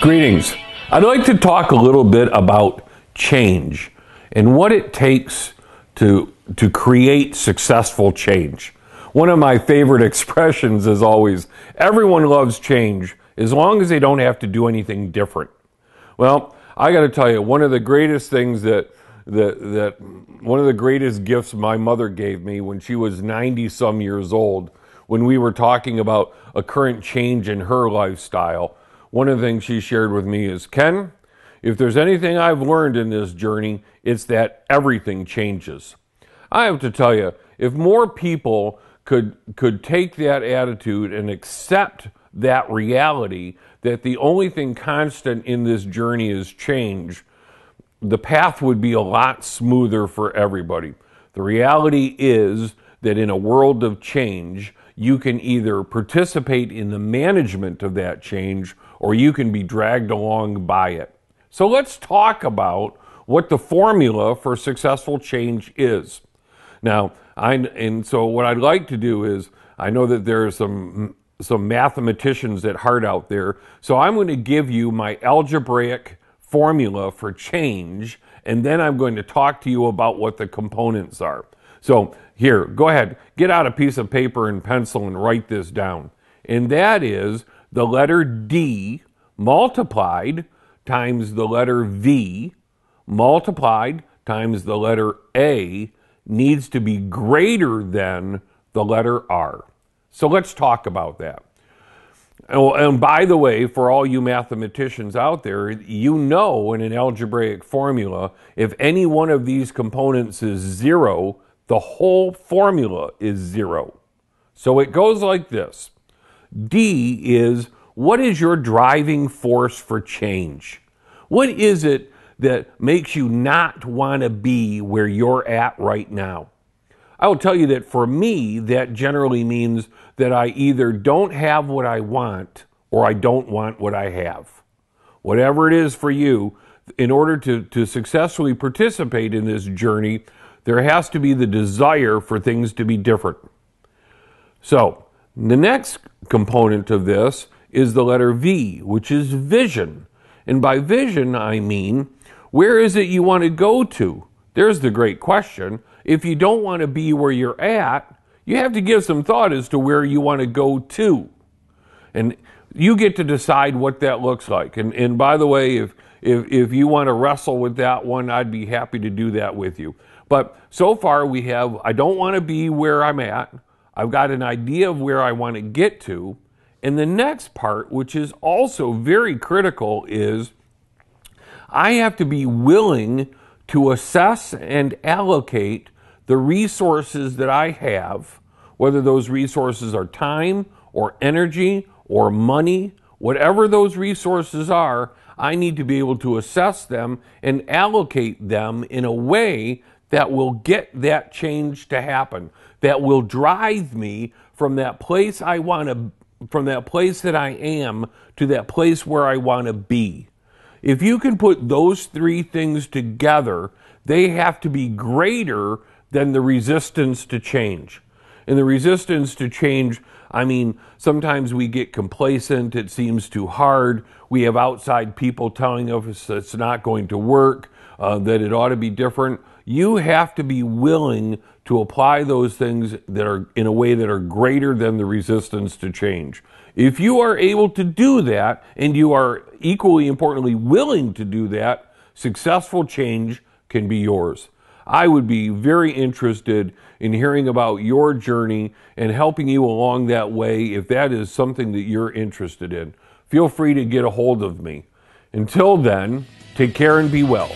Greetings. I'd like to talk a little bit about change and what it takes to create successful change. One of my favorite expressions is always, everyone loves change as long as they don't have to do anything different. Well, I got to tell you, one of the greatest things one of the greatest gifts my mother gave me when she was 90 some years old, when we were talking about a current change in her lifestyle, one of the things she shared with me is, Ken, if there's anything I've learned in this journey, it's that everything changes. I have to tell you, if more people could take that attitude and accept that reality, that the only thing constant in this journey is change, the path would be a lot smoother for everybody. The reality is that in a world of change, you can either participate in the management of that change or you can be dragged along by it. So let's talk about what the formula for successful change is. Now, so what I'd like to do is, I know that there are some mathematicians at heart out there, so I'm going to give you my algebraic formula for change, and then I'm going to talk to you about what the components are. So here, go ahead, get out a piece of paper and pencil and write this down. And that is the letter D multiplied times the letter V multiplied times the letter A needs to be greater than the letter R. So let's talk about that. And by the way, for all you mathematicians out there, you know in an algebraic formula, if any one of these components is zero, the whole formula is zero. So it goes like this. D is, what is your driving force for change? What is it that makes you not want to be where you're at right now? I will tell you that for me, that generally means that I either don't have what I want or I don't want what I have. Whatever it is for you, in order to successfully participate in this journey, there has to be the desire for things to be different. So, the next component of this is the letter V, which is vision. And by vision, I mean, where is it you want to go to? There's the great question. If you don't want to be where you're at, you have to give some thought as to where you want to go to. And you get to decide what that looks like. And by the way, if you want to wrestle with that one, I'd be happy to do that with you. But so far we have, I don't want to be where I'm at. I've got an idea of where I want to get to. And the next part, which is also very critical, is I have to be willing to assess and allocate the resources that I have, whether those resources are time or energy or money, whatever those resources are, I need to be able to assess them and allocate them in a way that will get that change to happen, that will drive me from that place from that place that I am to that place where I want to be. If you can put those three things together, they have to be greater than the resistance to change. And the resistance to change, I mean, sometimes we get complacent, it seems too hard, we have outside people telling us it's not going to work, that it ought to be different. You have to be willing to apply those things that are in a way that are greater than the resistance to change. If you are able to do that, and you are equally importantly willing to do that, successful change can be yours. I would be very interested in hearing about your journey and helping you along that way if that is something that you're interested in. Feel free to get a hold of me. Until then, take care and be well.